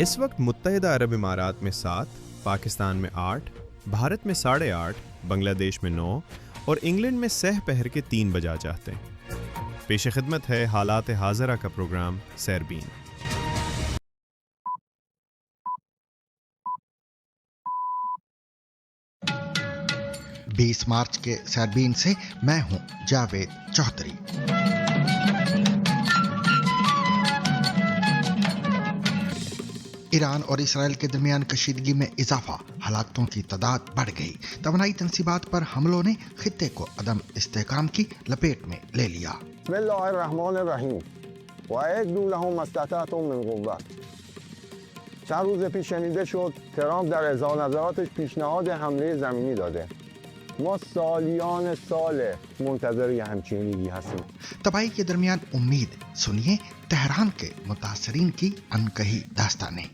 اس وقت متحدہ عرب امارات میں 7، پاکستان میں 8، بھارت میں 8:30، بنگلہ دیش میں 9 اور انگلینڈ میں سہ پہر کے 3 بجا چاہتے ہیں۔ پیش خدمت ہے حالات حاضرہ کا پروگرام سیربین۔ 20 مارچ کے سیربین سے میں ہوں جاوید چوہدری۔ ایران اور اسرائیل کے درمیان کشیدگی میں اضافہ، ہلاکتوں کی تعداد بڑھ گئی۔ توانائی تنصیبات پر حملوں نے خطے کو عدم استحکام کی لپیٹ میں لے لیا۔ بسم اللہ الرحمن الرحیم واعدوا لهم ما استطعتم من قوة۔ چند روز پیش شنیده شد ترامپ در اظهار نظراتش پیشنهاد حمله زمینی داده۔ ما سالیان سال منتظر یه همچین لیگی هستیم۔ تباہی کے درمیان امید، سنیے تہران کے متاثرین کی انکہی داستانیں۔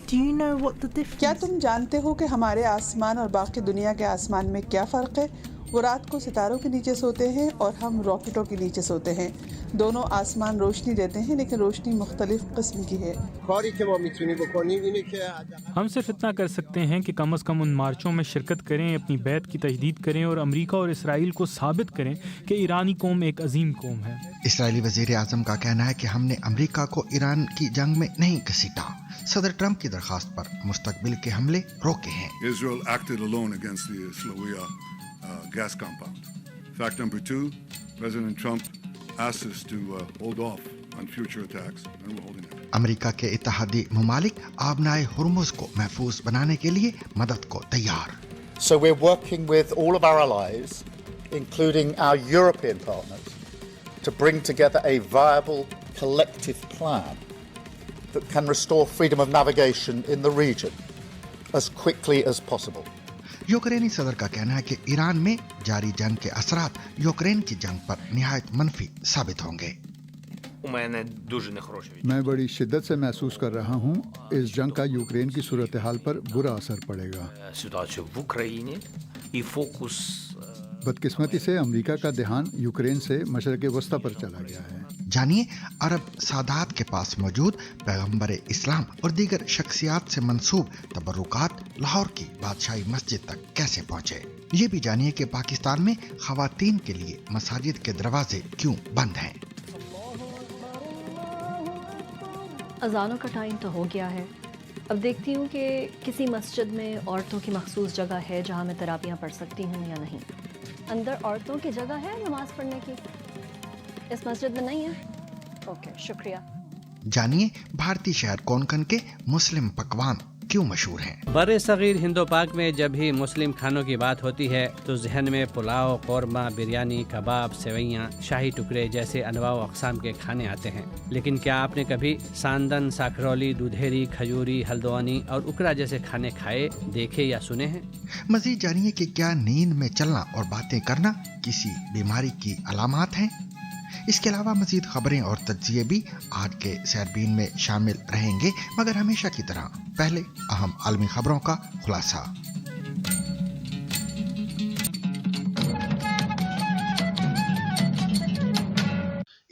کیا تم جانتے ہو کہ ہمارے آسمان اور باقی دنیا کے آسمان میں کیا فرق ہے؟ وہ رات کو ستاروں کے نیچے سوتے ہیں اور ہم راکٹوں کے نیچے سوتے ہیں۔ دونوں آسمان روشنی دیتے ہیں لیکن روشنی مختلف قسم کی ہے۔ ہم صرف اتنا کر سکتے ہیں کہ کم از کم ان مارچوں میں شرکت کریں، اپنی بیعت کی تجدید کریں اور امریکہ اور اسرائیل کو ثابت کریں کہ ایرانی قوم ایک عظیم قوم ہے۔ اسرائیلی وزیر اعظم کا کہنا ہے کہ ہم نے امریکہ کو ایران کی جنگ میں نہیں گھسیٹا۔ صدر ٹرمپ کی درخواست پر مستقبل کے حملے روکے ہیں۔ Israel acted alone against the Slawiya gas compound. Fact number 2, President Trump asked us to hold off on future attacks, and we're holding it. امریکہ کے اتحادی ممالک آبنائے ہرمز کو محفوظ بنانے کے لیے مدد کو تیار۔ So we're working with all of our allies, including our European partners, to bring together a viable collective plan that can restore freedom of navigation in the region as quickly as possible. یوکرینی صدر کا کہنا ہے کہ ایران میں جاری جنگ کے اثرات یوکرین کی جنگ پر نہایت منفی ثابت ہوں گے۔ میں بڑی شدت سے محسوس کر رہا ہوں اس جنگ کا یوکرین کی صورتحال پر برا اثر پڑے گا۔ بدقسمتی سے امریکہ کا دھیان یوکرین سے مشرق وسطی پر چلا گیا ہے۔ جانیے عرب سادات کے پاس موجود پیغمبر اسلام اور دیگر شخصیات سے منسوب تبرکات لاہور کی بادشاہی مسجد تک کیسے پہنچے۔ یہ بھی جانیے کہ پاکستان میں خواتین کے لیے مساجد کے دروازے کیوں بند ہیں۔ اذانوں کا ٹائم تو ہو گیا ہے، اب دیکھتی ہوں کہ کسی مسجد میں عورتوں کی مخصوص جگہ ہے جہاں میں تراویحیں پڑھ سکتی ہوں یا نہیں۔ اندر عورتوں کی جگہ ہے نماز پڑھنے کی؟ اس مسجد میں نہیں ہے؟ اوکے، شکریہ۔ جانیے بھارتی شہر کونکن کے مسلم پکوان کیوں مشہور ہیں۔ بر صغیر ہند و پاک میں جب بھی مسلم کھانوں کی بات ہوتی ہے تو ذہن میں پلاؤ، قورمہ، بریانی، کباب، سوئیاں، شاہی ٹکڑے جیسے انواع و اقسام کے کھانے آتے ہیں، لیکن کیا آپ نے کبھی ساندن، ساکھرولی، دودھیری، کھجوری، ہلدوانی اور اکرا جیسے کھانے کھائے، دیکھے یا سنے ہیں؟ مزید جانیے کہ کیا نیند میں چلنا اور باتیں کرنا کسی بیماری کی علامات ہیں۔ اس کے علاوہ مزید خبریں اور تجزیے بھی آج کے سیربین میں شامل رہیں گے، مگر ہمیشہ کی طرح پہلے اہم عالمی خبروں کا خلاصہ۔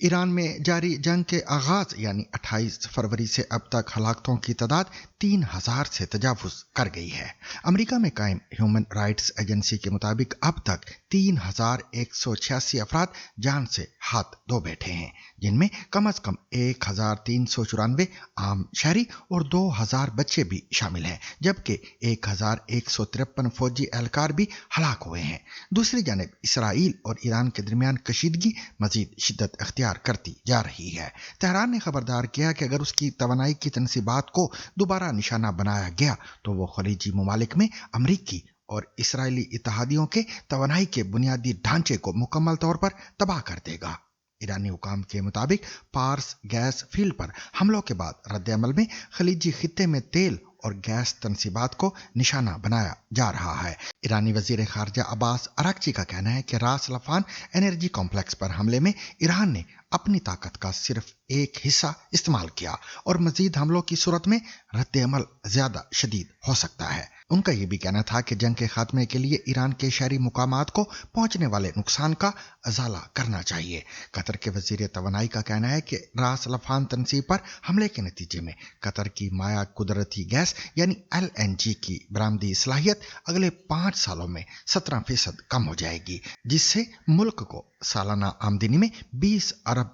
ایران میں جاری جنگ کے آغاز یعنی 28 فروری سے اب تک ہلاکتوں کی تعداد 3000 سے تجاوز کر گئی ہے۔ امریکہ میں قائم ہیومن رائٹس ایجنسی کے مطابق اب تک 3186 افراد جان سے ہاتھ دھو بیٹھے ہیں، جن میں کم از کم 1394 عام شہری اور 2000 بچے بھی شامل ہیں، جبکہ 1153 فوجی اہلکار بھی ہلاک ہوئے ہیں۔ دوسری جانب اسرائیل اور ایران کے درمیان کشیدگی مزید شدت اختیار کرتی جا رہی ہے۔ تہران نے خبردار کیا کہ اگر اس کی توانائی کی تنصیبات کو دوبارہ نشانہ بنایا گیا تو وہ خلیجی ممالک میں امریکی اور اسرائیلی اتحادیوں کے توانائی کے بنیادی ڈھانچے کو مکمل طور پر تباہ کر دے گا۔ ایرانی حکام کے مطابق پارس گیس فیلڈ پر حملوں کے بعد رد عمل میں خلیجی خطے میں تیل اور گیس تنصیبات کو نشانہ بنایا جا رہا ہے۔ ईरानी वजीर खारजा अब्बास अराक्ची का कहना है कि रास लफान एनर्जी कॉम्प्लेक्स पर हमले में ईरान ने अपनी ताकत का सिर्फ एक हिस्सा इस्तेमाल किया और मजीद हमलों की सूरत में रद्द-ए-अमल ज्यादा शदीद हो सकता है। उनका यह भी कहना था कि जंग के खात्मे के लिए ईरान के शहरी मुकामात को पहुंचने वाले नुकसान का अजाला करना चाहिए। कतर के वजीर तवानाई का कहना है कि रास लफान तनसीब पर हमले के नतीजे में कतर की माया कुदरती गैस यानी LNG की बरामदी सलाहियत अगले 5 सालों में 17% कम हो जाएगी, जिससे मुल्क को सालाना आमदनी में $20 अरब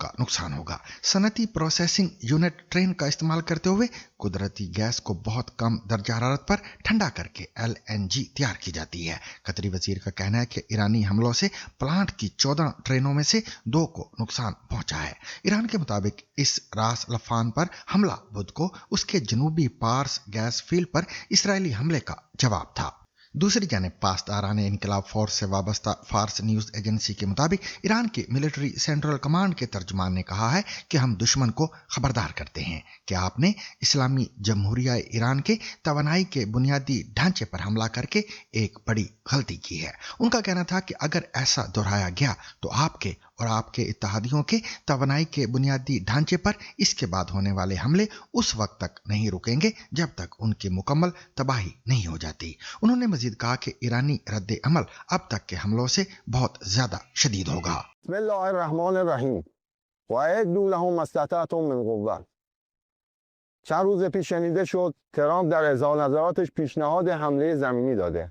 का नुकसान होगा। सनती प्रोसेसिंग यूनिट ट्रेन का इस्तेमाल करते हुए कुदरती गैस को बहुत कम दर्जा हरारत पर ठंडा करके LNG तैयार की जाती है। कतरी वजीर का कहना है कि ईरानी हमलों से प्लांट की 14 ट्रेनों में से 2 को नुकसान पहुंचा है। ईरान के मुताबिक इस रास लफान पर हमला बुध को उसके जनूबी पार्स गैस फील्ड पर इसराइली हमले का जवाब था। दूसरी जानिब पासदारान इनकलाब फोर्स से वाबस्ता फार्स न्यूज एजेंसी के मुताबिक ईरान के मिलिट्री सेंट्रल कमांड के तर्जुमान ने कहा है कि हम दुश्मन को खबरदार करते हैं कि आपने इस्लामी जमहूरिया ईरान के तवानाई के बुनियादी ढांचे पर हमला करके एक बड़ी गलती की है। उनका कहना था कि अगर ऐसा दोहराया गया तो आपके और आपके इत्तेहादियों के तवानाई के बुनियादी ढांचे पर इसके बाद होने वाले हमले उस वक्त तक नहीं रुकेंगे जब तक उनकी मुकम्मल तबाही नहीं हो जाती। उन्होंने मजीद कहा कि ईरानी रद्द अमल अब तक के हमलों से बहुत ज्यादा शदीद होगा। बिस्मिल्लाहिर्रहमानिर्रहीम वअइदू लहुम मस्ततअतुम मिन क़ुव्वा। چند روز پیش شنیده شد ترامپ در اظهار نظراتش پیشنهاد حمله زمینی داده.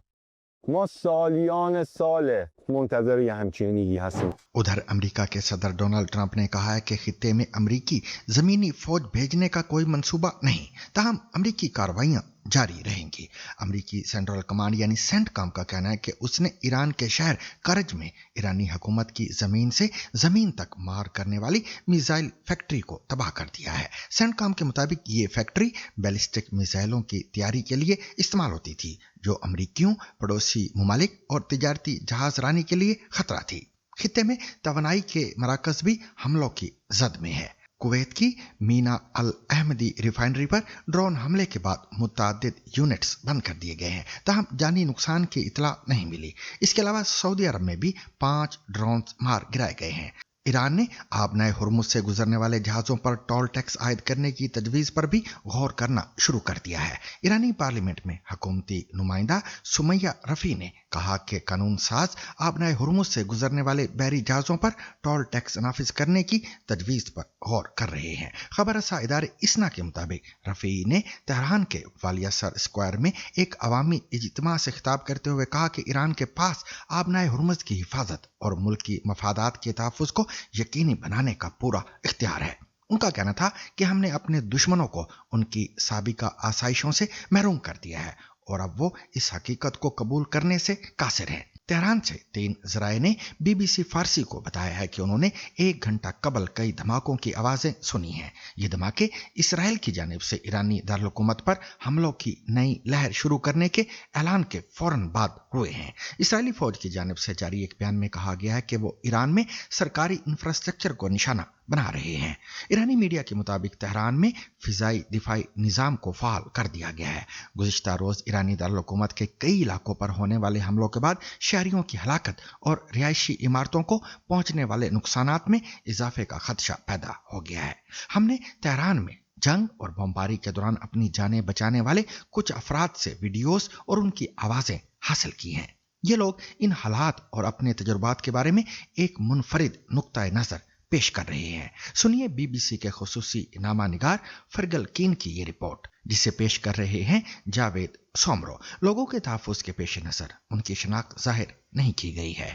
ما سالیان سال منتظر یه همچینی هستیم. उधर अमेरिका के सदर डोनाल्ड ट्रंप ने कहा है कि खित्ते में अमेरिकी जमीनी फौज भेजने का कोई मंसूबा नहीं, ताहम अमेरिकी कार्रवाइयां जारी रहेंगी। अमेरिकी सेंट्रल कमांड यानी सेंटकॉम का कहना है कि उसने ईरान के शहर करज में ईरानी हुकूमत की जमीन से जमीन तक मार करने वाली मिसाइल फैक्ट्री को तबाह कर दिया है। सेंटकॉम के मुताबिक ये फैक्ट्री बैलिस्टिक मिसाइलों की तैयारी के लिए इस्तेमाल होती थी, जो अमेरिकियों, पड़ोसी ममालिक और तिजारती जहाज रानी के लिए खतरा थी। खित्ते में तवानाई के मराकज भी हमलों की जद में है। कुवैत की मीना अल अहमदी रिफाइनरी पर ड्रोन हमले के बाद मुतअद्दिद यूनिट्स बंद कर दिए गए हैं, ताहम जानी नुकसान की इतला नहीं मिली। इसके अलावा सऊदी अरब में भी 5 ड्रोन मार गिराए गए हैं। ईरान ने आबनाए हुर्मुज से गुजरने वाले जहाजों पर टोल टैक्स आयद करने की तजवीज पर भी गौर करना शुरू कर दिया है। ईरानी पार्लियामेंट में हुकूमती नुमाइंदा सुमैया रफी ने कहा कि कानून साज आबनाए हुर्मुज से गुजरने वाले बहरी जहाजों पर टोल टैक्स नाफिज करने की तजवीज पर गौर कर रहे हैं। खबर रसा इदारे इसना के मुताबिक रफी ने तेहरान के वालिया सर स्क्वायर में एक अवामी इज्तिमा से खिताब करते हुए कहा कि ईरान के पास आबनाए हुर्मुज की हिफाजत और मुल्क की मफादात के तहफ़्फ़ुज़ को यकीनी बनाने का पूरा इख्तियार है। उनका कहना था कि हमने अपने दुश्मनों को उनकी साबिका आसाइशों से महरूम कर दिया है और अब वो इस हकीकत को कबूल करने से कासिर हैं। तेहरान से 3 ज़राए ने BBC फारसी को बताया है कि उन्होंने 1 घंटा कबल कई धमाकों की आवाज़ें सुनी हैं। ये धमाके इसराइल की जानिब से ईरानी दारुल-हुकूमत पर हमलों की नई लहर शुरू करने के ऐलान के फौरन बाद हुए हैं। इसराइली फौज की जानिब से जारी एक बयान में कहा गया है कि वो ईरान में सरकारी इंफ्रास्ट्रक्चर को निशाना बना रहे हैं। ईरानी मीडिया के मुताबिक तेहरान में फिजाई दिफाई निज़ाम को फाल कर दिया गया है। गुज़िश्ता रोज़ ईरानी दारुल-हुकूमत के कई इलाकों पर होने वाले हमलों के बाद शहरियों की हलाकत और रिहायशी इमारतों को पहुंचने वाले नुकसानात में इजाफे का खदशा पैदा हो गया है। हमने तेहरान में जंग और बमबारी के दौरान अपनी जानें बचाने वाले कुछ अफराद से वीडियोस और उनकी आवाज़ें हासिल की हैं। ये लोग इन हालात और अपने तजुर्बात के बारे में एक मुनफरिद नुक्ता नज़र पेश कर रहे हैं। सुनिए BBC के खुसूसी नामा निगार फरगल कीन की ये रिपोर्ट, जिसे पेश कर रहे हैं जावेद सोमरो। लोगों के तहफ़्फ़ुज़ के पेश नज़र उनकी शनाख्त जाहिर नहीं की गई है।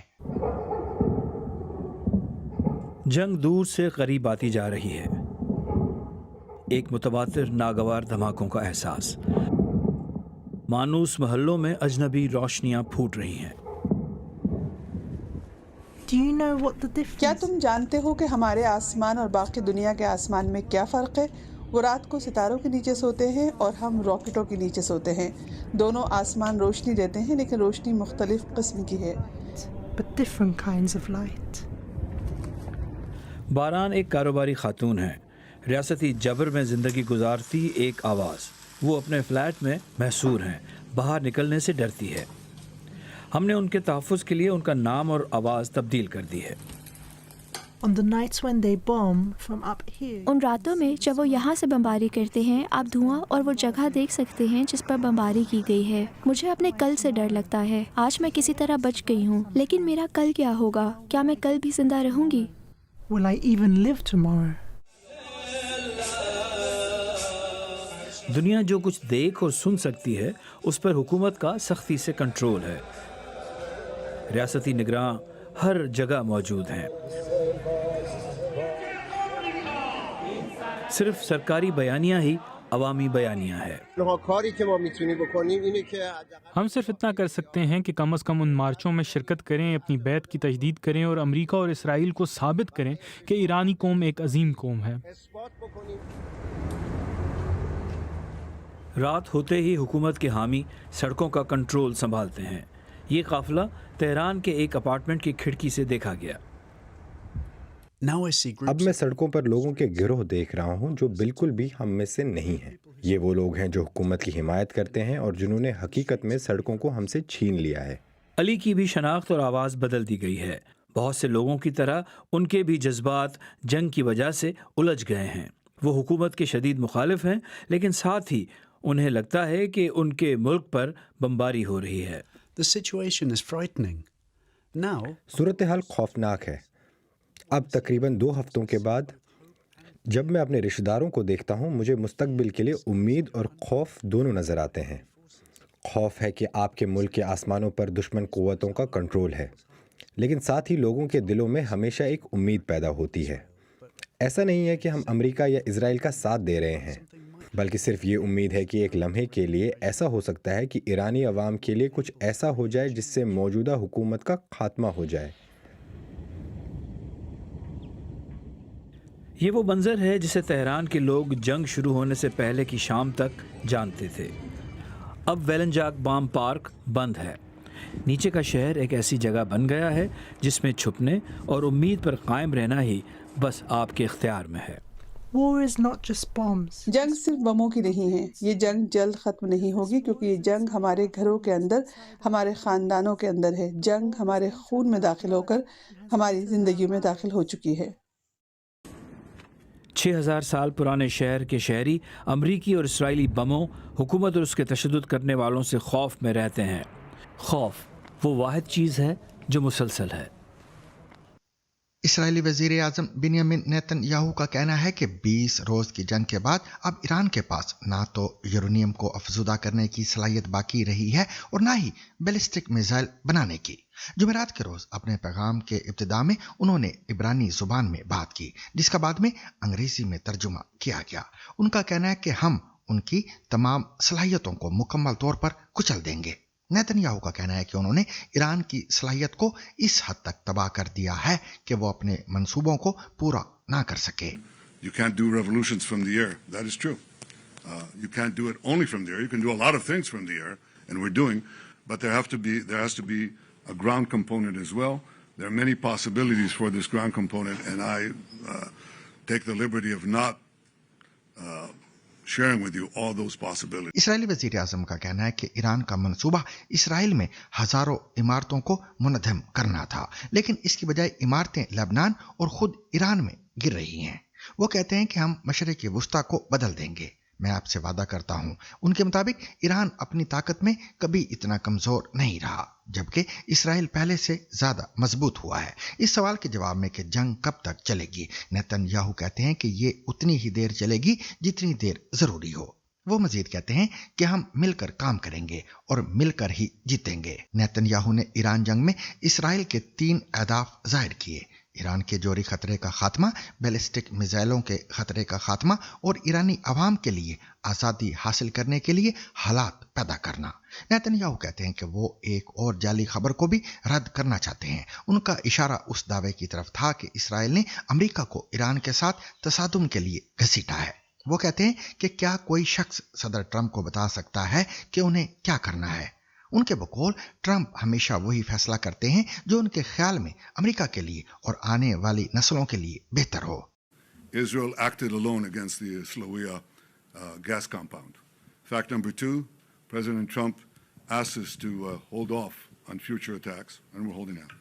जंग दूर से करीब आती जा रही है। एक मुतवातिर नागवार धमाकों का एहसास। मानूस महल्लों में अजनबी रोशनियां फूट रही हैं। क्या तुम जानते हो कि हमारे आसमान और बाकी दुनिया के आसमान में क्या फ़र्क है? वो रात को सितारों के नीचे सोते हैं और हम रॉकेटों के नीचे सोते हैं। दोनों आसमान रोशनी देते हैं, लेकिन रोशनी मुख्तलिफ किस्म की है। बारान एक कारोबारी खातून है। रियासती जबर में ज़िंदगी गुजारती एक आवाज़। वो अपने फ्लैट में महसूर हैं, बाहर निकलने से डरती है। ہم نے ان کے تحفظ کے لیے ان کا نام اور آواز تبدیل کر دی ہے۔ ان راتوں میں جب وہ یہاں سے بمباری کرتے ہیں آپ دھواں اور وہ جگہ دیکھ سکتے ہیں جس پر بمباری کی گئی ہے۔ مجھے اپنے کل سے ڈر لگتا ہے۔ آج میں کسی طرح بچ گئی ہوں، لیکن میرا کل کیا ہوگا؟ کیا میں کل بھی زندہ رہوں گی؟ دنیا جو کچھ دیکھ اور سن سکتی ہے اس پر حکومت کا سختی سے کنٹرول ہے۔ ریاستی نگراں ہر جگہ موجود ہیں۔ صرف سرکاری بیانیہ ہی عوامی بیانیہ ہے۔ ہم صرف اتنا کر سکتے ہیں کہ کم از کم ان مارچوں میں شرکت کریں، اپنی بیعت کی تجدید کریں اور امریکہ اور اسرائیل کو ثابت کریں کہ ایرانی قوم ایک عظیم قوم ہے۔ رات ہوتے ہی حکومت کے حامی سڑکوں کا کنٹرول سنبھالتے ہیں۔ یہ قافلہ تہران کے ایک اپارٹمنٹ کی کھڑکی سے دیکھا گیا۔ اب میں سڑکوں پر لوگوں کے گروہ دیکھ رہا ہوں جو بالکل بھی ہم میں سے نہیں ہیں۔ یہ وہ لوگ ہیں جو حکومت کی حمایت کرتے ہیں اور جنہوں نے حقیقت میں سڑکوں کو ہم سے چھین لیا ہے۔ علی کی بھی شناخت اور آواز بدل دی گئی ہے۔ بہت سے لوگوں کی طرح ان کے بھی جذبات جنگ کی وجہ سے الجھ گئے ہیں۔ وہ حکومت کے شدید مخالف ہیں، لیکن ساتھ ہی انہیں لگتا ہے کہ ان کے ملک پر بمباری ہو رہی ہے۔ صورتحال خوفناک ہے۔ اب تقریباً 2 ہفتوں کے بعد جب میں اپنے رشتہ داروں کو دیکھتا ہوں، مجھے مستقبل کے لیے امید اور خوف دونوں نظر آتے ہیں۔ خوف ہے کہ آپ کے ملک کے آسمانوں پر دشمن قوتوں کا کنٹرول ہے، لیکن ساتھ ہی لوگوں کے دلوں میں ہمیشہ ایک امید پیدا ہوتی ہے۔ ایسا نہیں ہے کہ ہم امریکہ یا اسرائیل کا ساتھ دے رہے ہیں، بلکہ صرف یہ امید ہے کہ ایک لمحے کے لیے ایسا ہو سکتا ہے کہ ایرانی عوام کے لیے کچھ ایسا ہو جائے جس سے موجودہ حکومت کا خاتمہ ہو جائے۔ یہ وہ منظر ہے جسے تہران کے لوگ جنگ شروع ہونے سے پہلے کی شام تک جانتے تھے۔ اب ویلنجاک بام پارک بند ہے۔ نیچے کا شہر ایک ایسی جگہ بن گیا ہے جس میں چھپنے اور امید پر قائم رہنا ہی بس آپ کے اختیار میں ہے۔ جنگ صرف بموں کی نہیں ہے۔ یہ جنگ جلد ختم نہیں ہوگی کیونکہ یہ جنگ ہمارے گھروں کے اندر، ہمارے خاندانوں کے اندر ہے۔ جنگ ہمارے خون میں داخل ہو کر ہماری زندگیوں میں داخل ہو چکی ہے۔ 6000 سال پرانے شہر کے شہری امریکی اور اسرائیلی بموں، حکومت اور اس کے تشدد کرنے والوں سے خوف میں رہتے ہیں۔ خوف وہ واحد چیز ہے جو مسلسل ہے۔ اسرائیلی وزیر اعظم بنیامین نیتن یاہو کا کہنا ہے کہ 20 روز کی جنگ کے بعد اب ایران کے پاس نہ تو یورینیم کو افزودہ کرنے کی صلاحیت باقی رہی ہے اور نہ ہی بیلسٹک میزائل بنانے کی۔ جمعرات کے روز اپنے پیغام کے ابتدا میں انہوں نے عبرانی زبان میں بات کی، جس کا بعد میں انگریزی میں ترجمہ کیا گیا۔ ان کا کہنا ہے کہ ہم ان کی تمام صلاحیتوں کو مکمل طور پر کچل دیں گے۔ نیتن یاہو کا کہنا ہے کہ انہوں نے ایران کی صلاحیت کو اس حد تک تباہ کر دیا ہے کہ وہ اپنے منصوبوں کو پورا نہ کر سکے۔ You can't do revolutions from the air. That is true. You can't do it only from the air. You can do a lot of things from the air, and we're doing, but there has to be a ground component as well. There are many possibilities for this ground component, and I take the liberty of not sharing with you all those possibilities. اسرائیلی وزیر اعظم کا کہنا ہے کہ ایران کا منصوبہ اسرائیل میں ہزاروں عمارتوں کو منہدم کرنا تھا، لیکن اس کی بجائے عمارتیں لبنان اور خود ایران میں گر رہی ہیں۔ وہ کہتے ہیں کہ ہم مشرق وسطیٰ کو بدل دیں گے۔ میں آپ سے وعدہ کرتا ہوں، ان کے مطابق ایران اپنی طاقت میں کبھی اتنا کمزور نہیں رہا، جبکہ اسرائیل پہلے سے زیادہ مضبوط ہوا ہے۔ اس سوال کے جواب میں کہ جنگ کب تک چلے گی، نیتن یاہو کہتے ہیں کہ یہ اتنی ہی دیر چلے گی جتنی دیر ضروری ہو۔ وہ مزید کہتے ہیں کہ ہم مل کر کام کریں گے اور مل کر ہی جیتیں گے۔ نیتن یاہو نے ایران جنگ میں اسرائیل کے 3 اہداف ظاہر کیے: ایران کے جوہری خطرے کا خاتمہ، بیلسٹک میزائلوں کے خطرے کا خاتمہ اور ایرانی عوام کے لیے آزادی حاصل کرنے کے لیے حالات پیدا کرنا۔ نیتن یاہو کہتے ہیں کہ وہ ایک اور جعلی خبر کو بھی رد کرنا چاہتے ہیں۔ ان کا اشارہ اس دعوے کی طرف تھا کہ اسرائیل نے امریکہ کو ایران کے ساتھ تصادم کے لیے گھسیٹا ہے۔ وہ کہتے ہیں کہ کیا کوئی شخص صدر ٹرمپ کو بتا سکتا ہے کہ انہیں کیا کرنا ہے؟ ان کے بقول ٹرمپ ہمیشہ وہی فیصلہ کرتے ہیں جو ان کے خیال میں امریکہ کے لیے اور آنے والی نسلوں کے لیے بہتر ہو۔ Israel acted alone against the Slawiya gas compound. Fact number 2, President Trump asked us to hold off on future attacks, and we're holding out.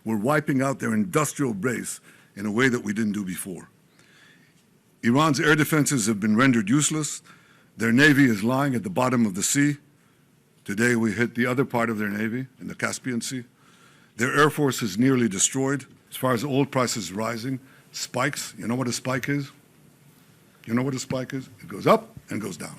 We're wiping out their industrial base in a way that we didn't do before. Iran's air defenses have been rendered useless. Their navy is lying at the bottom of the sea. Today we hit the other part of their navy in the Caspian Sea. Their air force is nearly destroyed. As far as oil prices rising, spikes, you know what a spike is? You know what a spike is? It goes up and goes down.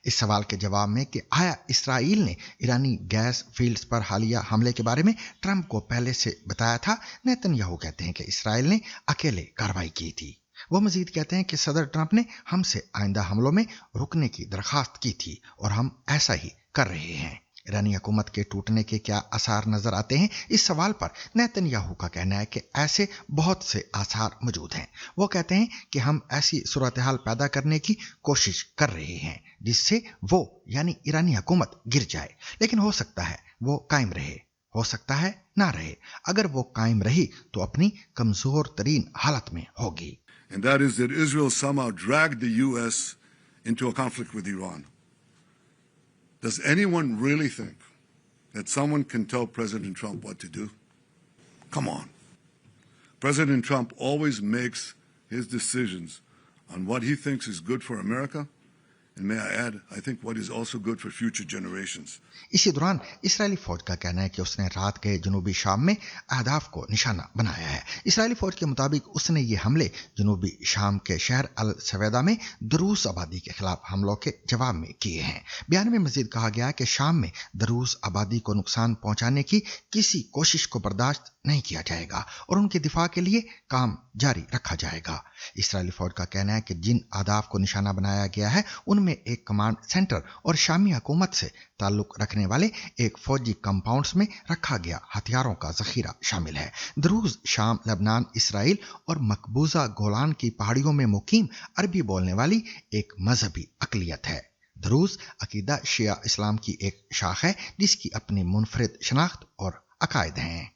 इस सवाल के जवाब में कि आया Israel ने ईरानी gas fields पर हालिया हमले के बारे में ट्रंप को पहले से बताया था, नेतन्याहू कहते हैं कि इसराइल ने अकेले कार्रवाई की थी। वो मजीद कहते हैं कि सदर ट्रंप ने हमसे आइंदा हमलों में रुकने की दरखास्त की थी और हम ऐसा ही कर रहे हैं। ईरानी हुकूमत के टूटने के क्या आसार नजर आते हैं, इस सवाल पर नेतन्याहू का कहना है कि ऐसे बहुत से आसार मौजूद हैं। वो कहते हैं कि हम ऐसी सूरत हाल पैदा करने की कोशिश कर रहे हैं जिससे वो यानी ईरानी हुकूमत गिर जाए, लेकिन हो सकता है वो कायम रहे, हो सकता है ना रहे। अगर वो कायम रही तो अपनी कमजोर तरीन हालत में होगी। And that is that Israel somehow dragged the U.S. into a conflict with Iran. Does anyone really think that someone can tell President Trump what to do? Come on. President Trump always makes his decisions on what he thinks is good for America, and may I add, I think what is also good for future generations. इसी दौरान इस्राएली फौज का कहना है कि उसने रात गए जनूबी शाम में अहदाफ को निशाना बनाया है। इस्राएली फौज के मुताबिक उसने ये हमले जनूबी शाम के शहर अल सवेदा में दरूस आबादी के खिलाफ हमलों के जवाब में किए हैं। बयान में मजीद कहा गया कि शाम में दरूस आबादी को नुकसान पहुंचाने की किसी कोशिश को बर्दाश्त नहीं किया जाएगा और उनके दिफा के लिए काम जारी रखा जाएगा। इस्राएली फौज का कहना है कि जिन अहदाफ को निशाना बनाया गया है उनमें एक कमांड सेंटर और शामी हुकूमत से ताल्लुक रखने वाले एक फौजी कंपाउंड्स में रखा गया हथियारों का जखीरा शामिल है। दरूज शाम, लेबनान, इसराइल और मकबूजा गोलान की पहाड़ियों में मुकीम अरबी बोलने वाली एक मजहबी अकलियत है। दरूज अकीदा शिया इस्लाम की एक शाख है जिसकी अपनी मुनफरिद शनाख्त और अकायद हैं।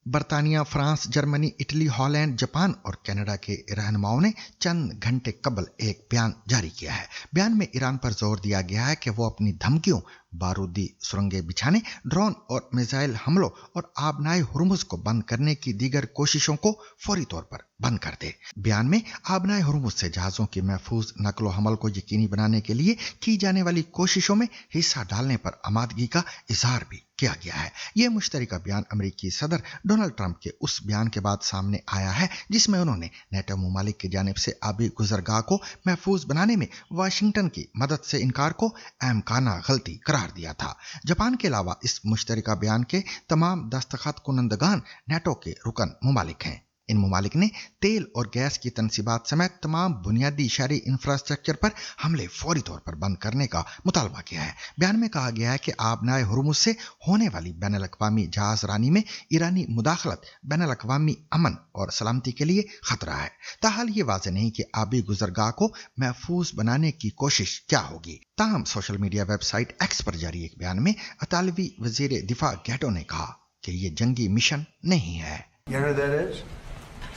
बरतानिया, France, Germany, Italy, Holland, Japan और कनाडा के रहनुमाओं ने चंद घंटे कबल एक बयान जारी किया है। बयान में ईरान पर जोर दिया गया है कि वो अपनी धमकियों, बारूदी सुरंगें बिछाने, ड्रोन और मिसाइल हमलों और आबनाए हुर्मुज को बंद करने की दीगर कोशिशों को फौरी तौर पर बंद कर दे। बयान में आबनाए हुर्मुज से जहाजों की महफूज नकलो हमल को यकीनी बनाने के लिए की जाने वाली कोशिशों में हिस्सा डालने पर आमादगी का इजहार भी किया गया है। यह मुश्तरका बयान अमेरिकी सदर डोनाल्ड ट्रंप के उस बयान के बाद सामने आया है जिसमें उन्होंने नेटो ममालिक की जानिब से आबी गुजरगाह को महफूज बनाने में वाशिंगटन की मदद से इनकार को अहमकाना गलती करार दिया था। जापान के अलावा इस मुश्तरका बयान के तमाम दस्तखत कुनंदगान नेटो के रुकन ममालिक हैं। इन ममालिक ने तेल और गैस की तनसीबात समेत तमाम बुनियादी शहरी इंफ्रास्ट्रक्चर पर हमले फौरी तौर पर बंद करने का मुतालबा किया है। बयान में कहा गया है कि आबनाए हुर्मुज से होने वाली बैनुल अक़वामी जहाज रानी में ईरानी मुदाखलत बैनुल अक़वामी अमन और सलामती के लिए खतरा है। ताहाल ये वाज़ेह नहीं कि आबी गुजरगाह को महफूज बनाने की कोशिश क्या होगी। ताहम सोशल मीडिया वेबसाइट एक्स पर जारी एक बयान में इतालवी वज़ीर दिफा गैटो ने कहा कि ये जंगी मिशन नहीं है। You know who that is?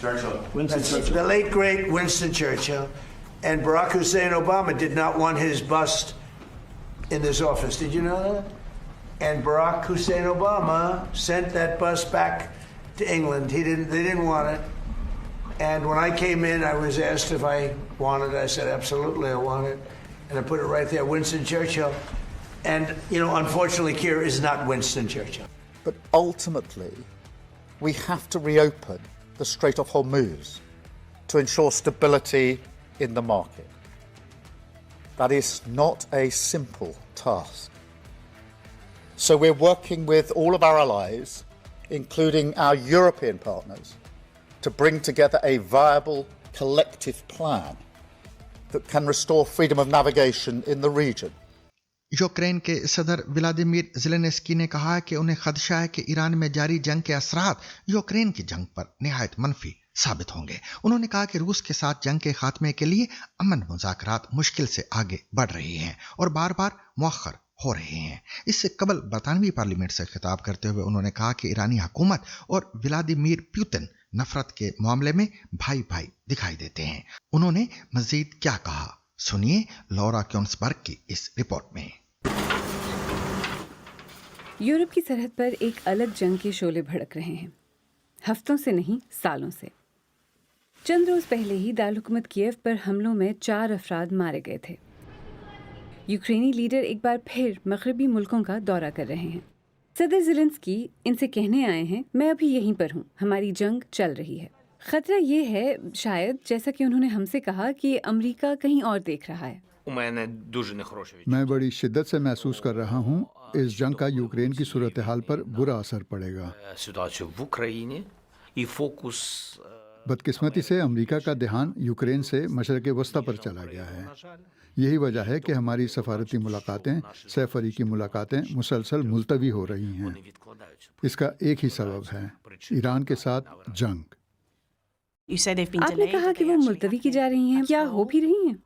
Churchill. Winston Churchill. The late great Winston Churchill. And Barack Hussein Obama did not want his bust in this office. Did you know that? And Barack Hussein Obama sent that bust back to England. They didn't want it. And when I came in, I was asked if I wanted it. I said, absolutely, I want it. And I put it right there, Winston Churchill. And, unfortunately, Keir is not Winston Churchill. But ultimately, we have to reopen the Strait of Hormuz to ensure stability in the market. That is not a simple task. So we're working with all of our allies, including our European partners, to bring together a viable collective plan that can restore freedom of navigation in the region. Ukraine के सदर Vladimir Zelensky ने कहा कि उन्हें खदशा है कि Iran में जारी जंग के असरात यूक्रेन की जंग पर निहायत मनफी साबित होंगे। उन्होंने कहा कि रूस के साथ जंग के खात्मे के लिए अमन मुज़ाकरात मुश्किल से आगे बढ़ रहे हैं और बार बार मुअख्खर हो रहे हैं। इससे कबल बरतानवी पार्लियामेंट से खिताब करते हुए उन्होंने कहा कि ईरानी हुकूमत और व्लादिमीर पुतिन नफरत के मामले में भाई भाई दिखाई देते हैं। उन्होंने मजीद क्या कहा, सुनिए लॉरा क्योन्सबर्ग की इस रिपोर्ट में। یورپ کی سرحد پر ایک الگ جنگ کے شعلے بھڑک رہے ہیں، ہفتوں سے نہیں سالوں سے۔ چند روز پہلے ہی دارالحکومت کیف پر حملوں میں 4 افراد مارے گئے تھے۔ یوکرینی لیڈر ایک بار پھر مغربی ملکوں کا دورہ کر رہے ہیں۔ صدر زیلنسکی ان سے کہنے آئے ہیں، میں ابھی یہیں پر ہوں، ہماری جنگ چل رہی ہے۔ خطرہ یہ ہے شاید، جیسا کہ انہوں نے ہم سے کہا، کہ امریکہ کہیں اور دیکھ رہا ہے۔ میں بڑی شدت سے محسوس کر رہا ہوں اس جنگ کا یوکرین کی صورتحال پر برا اثر پڑے گا۔ بدقسمتی سے امریکہ کا دھیان یوکرین سے مشرق وسطی پر چلا گیا ہے۔ یہی وجہ ہے کہ ہماری سفارتی ملاقاتیں، سہ فریقی ملاقاتیں مسلسل ملتوی ہو رہی ہیں۔ اس کا ایک ہی سبب ہے، ایران کے ساتھ جنگ۔ آپ نے کہا کہ وہ ملتوی کی جا رہی ہیں، کیا ہو بھی رہی ہیں؟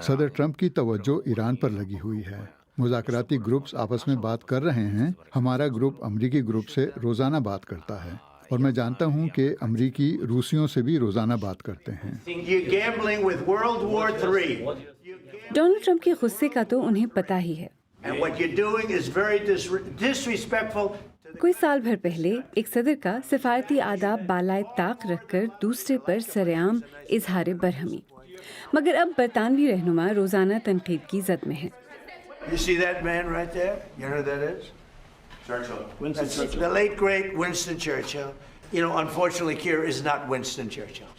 صدر ٹرمپ کی توجہ ایران پر لگی ہوئی ہے۔ مذاکراتی گروپس آپس میں بات کر رہے ہیں۔ ہمارا گروپ امریکی گروپ سے روزانہ بات کرتا ہے، اور میں جانتا ہوں کہ امریکی روسیوں سے بھی روزانہ بات کرتے ہیں۔ ڈونلڈ ٹرمپ کے غصے کا تو انہیں پتہ ہی ہے۔ کوئی سال بھر پہلے ایک صدر کا سفارتی آداب بالائے طاق رکھ کر دوسرے پر سرعام اظہار برہمی، مگر اب برطانوی رہنما روزانہ تنقید کی زد میں ہیں۔ You see that man right there? You know who that is? Churchill. That's the late great Winston Churchill. You know, unfortunately, Keir is not Winston Churchill.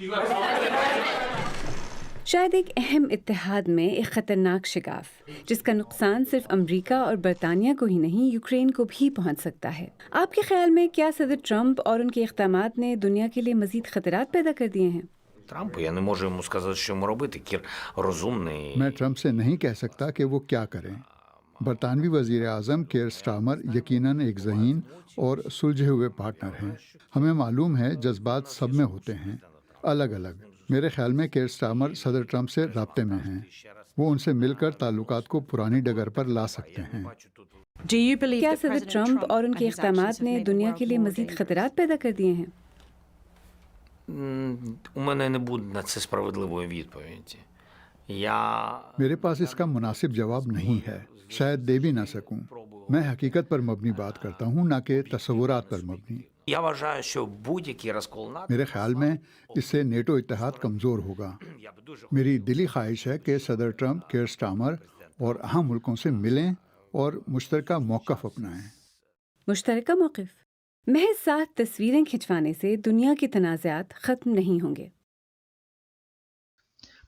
شاید ایک اہم اتحاد میں ایک خطرناک شگاف، جس کا نقصان صرف امریکہ اور برطانیہ کو ہی نہیں، یوکرین کو بھی پہنچ سکتا ہے۔ آپ کے خیال میں کیا صدر ٹرمپ اور ان کے اقدامات نے دنیا کے لیے مزید خطرات پیدا کر دیے ہیں؟ میں ٹرمپ سے نہیں کہہ سکتا کہ وہ کیا کریں۔ برطانوی وزیر اعظم کیئر سٹارمر یقیناً ایک ذہین اور سلجھے ہوئے پارٹنر ہیں۔ ہمیں معلوم ہے جذبات سب میں ہوتے ہیں، الگ الگ۔ میرے خیال میں کیئر سٹارمر صدر ٹرمپ سے رابطے میں ہیں، وہ ان سے مل کر تعلقات کو پرانی ڈگر پر لا سکتے ہیں۔ کیا صدر ٹرمپ اور ان کے اقدامات نے دنیا کے لیے مزید خطرات پیدا کر دیے ہیں؟ میرے پاس اس کا مناسب جواب نہیں ہے، شاید دے بھی نہ سکوں۔ میں حقیقت پر مبنی بات کرتا ہوں، نہ کہ تصورات پر مبنی۔ میرے خیال میں اس سے نیٹو اتحاد کمزور ہوگا۔ میری دلی خواہش ہے کہ صدر ٹرمپ کیئر سٹارمر اور اہم ملکوں سے ملیں اور مشترکہ موقف اپنائیں۔ مشترکہ موقف؟ محض 7 تصویریں کھنچوانے سے دنیا کے تنازعات ختم نہیں ہوں گے۔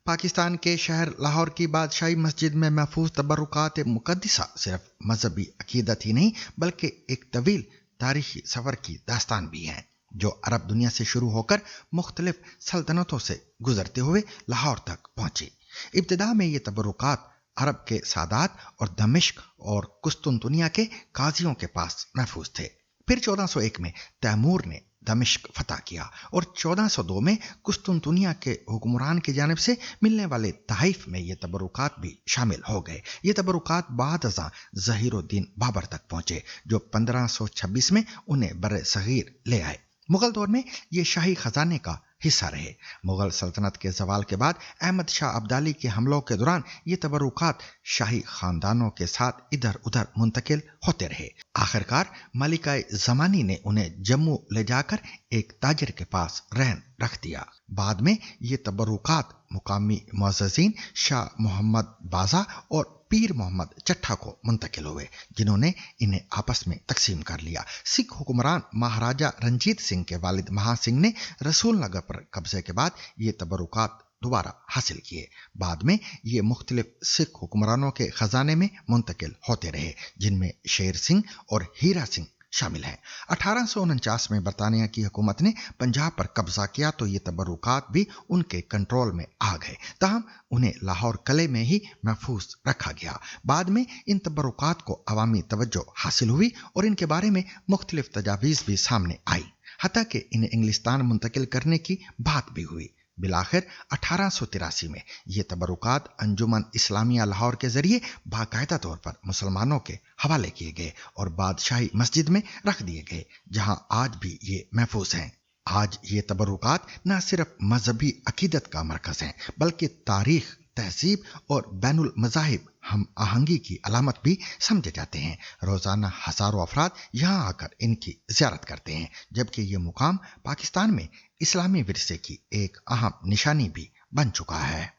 پاکستان کے شہر لاہور کی بادشاہی مسجد میں محفوظ تبرکات مقدسہ صرف مذہبی عقیدت ہی نہیں بلکہ ایک طویل تاریخی سفر کی داستان بھی ہے، جو عرب دنیا سے شروع ہو کر مختلف سلطنتوں سے گزرتے ہوئے لاہور تک پہنچی۔ ابتدا میں یہ تبرکات عرب کے سادات اور دمشق اور قسطنطنیہ کے قاضیوں کے پاس محفوظ تھے۔ پھر 1401 میں تیمور نے دمشق فتح کیا اور 1402 میں قسطنطنیہ کے حکمران کی جانب سے ملنے والے تحائف میں یہ تبرکات بھی شامل ہو گئے۔ یہ تبرکات بعد ازاں ظہیر الدین بابر تک پہنچے، جو 1526 میں انہیں بر صغیر لے آئے۔ مغل دور میں یہ شاہی خزانے کا حصہ رہے۔ مغل سلطنت کے زوال کے بعد احمد شاہ ابدالی کے حملوں کے دوران یہ تبرکات شاہی خاندانوں کے ساتھ ادھر ادھر منتقل ہوتے رہے۔ آخرکار ملکہ زمانی نے انہیں جموں لے جا کر ایک تاجر کے پاس رہن رکھ دیا۔ بعد میں یہ تبرکات مقامی معززین شاہ محمد بازا اور پیر محمد چٹھا کو منتقل ہوئے، جنہوں نے انہیں آپس میں تقسیم کر لیا۔ سکھ حکمران مہاراجہ رنجیت سنگھ کے والد مہا سنگھ نے رسول نگر پر قبضے کے بعد یہ تبرکات دوبارہ حاصل کیے۔ بعد میں یہ مختلف سکھ حکمرانوں کے خزانے میں منتقل ہوتے رہے، جن میں شیر سنگھ اور ہیرا سنگھ شامل ہیں۔ 1849 میں برطانیہ کی حکومت نے پنجاب پر قبضہ کیا تو یہ تبرکات بھی ان کے کنٹرول میں آ گئے، تاہم انہیں لاہور قلعے میں ہی محفوظ رکھا گیا۔ بعد میں ان تبرکات کو عوامی توجہ حاصل ہوئی اور ان کے بارے میں مختلف تجاویز بھی سامنے آئی، حتیٰ کہ انہیں انگلستان منتقل کرنے کی بات بھی ہوئی۔ بالآخر 1883 میں یہ تبرکات انجمن اسلامیہ لاہور کے ذریعے باقاعدہ طور پر مسلمانوں کے حوالے کیے گئے اور بادشاہی مسجد میں رکھ دیے گئے، جہاں آج بھی یہ محفوظ ہیں۔ آج یہ تبرکات نہ صرف مذہبی عقیدت کا مرکز ہیں بلکہ تاریخ، तहजीब और बैनुल मज़ाहिब हम आहंगी की अलामत भी समझे जाते हैं। रोज़ाना हज़ारों अफराद यहाँ आकर इनकी ज़ियारत करते हैं, जबकि ये मुकाम पाकिस्तान में इस्लामी विरसे की एक अहम निशानी भी बन चुका है।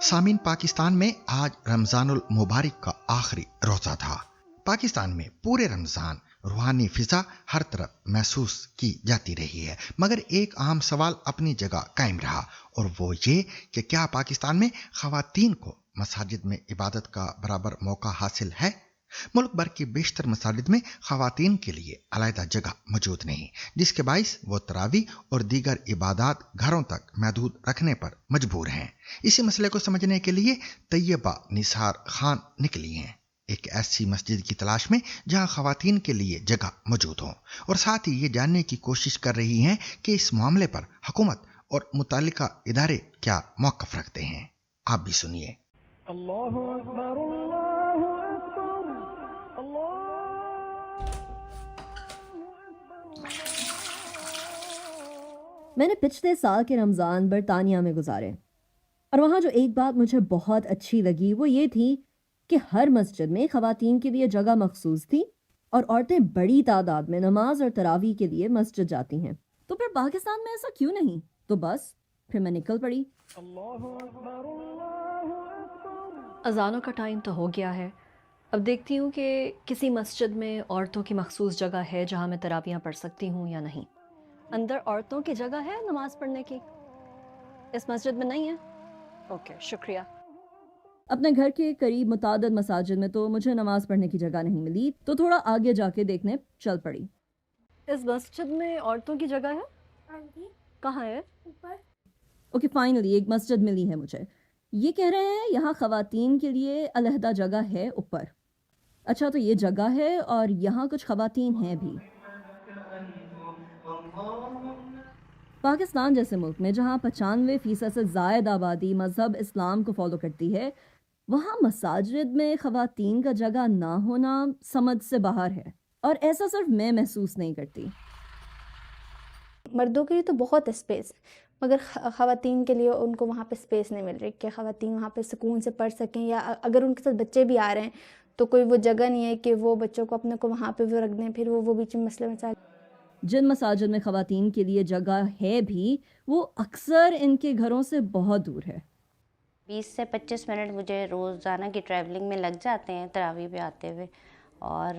सामीन, पाकिस्तान में आज रमज़ानुल मुबारक का आखिरी रोज़ा था। पाकिस्तान में पूरे रमज़ान रूहानी फिजा हर तरफ महसूस की जाती रही है, मगर एक अहम सवाल अपनी जगह कायम रहा, और वो ये कि क्या पाकिस्तान में ख़वातीन को मसाजिद में इबादत का बराबर मौका हासिल है। मुल्क भर की बेशतर मसाजिद में ख़वातीन के लिए अलहदा जगह मौजूद नहीं, जिसके बाइस वो तरावी और दीगर इबादत घरों तक महदूद रखने पर मजबूर हैं। इसी मसले को समझने के लिए तैयबा निसार खान निकली हैं, एक ऐसी मस्जिद की तलाश में जहां ख़वातीन के लिए जगह मौजूद हो, और साथ ही ये जानने की कोशिश कर रही हैं कि इस मामले पर हुकूमत और मुतालिका इदारे क्या मौक़िफ़ रखते हैं। आप भी सुनिए। मैंने पिछले साल के रमज़ान बरतानिया में गुजारे, और वहाँ जो एक बात मुझे बहुत अच्छी लगी वो ये थी कि हर मस्जिद में ख़वातीन के लिए जगह मखसूस थी, और औरतें बड़ी तादाद में नमाज और तरावी के लिए मस्जिद जाती हैं। तो फिर पाकिस्तान में ऐसा क्यों नहीं? तो बस फिर मैं निकल पड़ी। अज़ानों का टाइम तो हो गया है। अब देखती हूँ कि किसी मस्जिद में औरतों की मखसूस जगह है जहाँ मैं तरावियाँ पढ़ सकती हूँ या नहीं। अंदर औरतों की जगह है नमाज पढ़ने की? इस मस्जिद में नहीं है? ओके, शुक्रिया। अपने घर के करीब मुतादद मसाजिद में तो मुझे नमाज पढ़ने की जगह नहीं मिली, तो थोड़ा आगे जाके देखने चल पड़ी। इस मस्जिद में औरतों की जगह है? कहाँ है? ऊपर। ओके, फाइनली एक मस्जिद मिली है मुझे। ये कह रहे हैं यहाँ ख़वातीन के लिए अलहदा जगह है ऊपर। अच्छा, तो ये जगह है और यहाँ कुछ ख़वातीन हैं भी। पाकिस्तान जैसे मुल्क में जहाँ 95% से ज़ायद आबादी मज़हब इस्लाम को फॉलो करती है, वहाँ मसाजिद में ख़वातीन का जगह ना होना समझ से बाहर है, और ऐसा सिर्फ मैं महसूस नहीं करती। मर्दों के लिए तो बहुत स्पेस, मगर ख़वातीन के लिए उनको वहाँ पे स्पेस नहीं मिल रही कि ख़वातीन वहाँ पे सुकून से पढ़ सकें, या अगर उनके साथ बच्चे भी आ रहे हैं तो कोई वो जगह नहीं है कि वो बच्चों को अपने को वहाँ पे वो रख दें, फिर वो बीच में मसले मसाइल। जिन मसाजिद में ख़वातीन के लिए जगह है भी, वो अक्सर इनके घरों से बहुत दूर है। 20 से 25 मिनट मुझे रोज़ाना की ट्रैवलिंग में लग जाते हैं तरावी पे आते हुए, और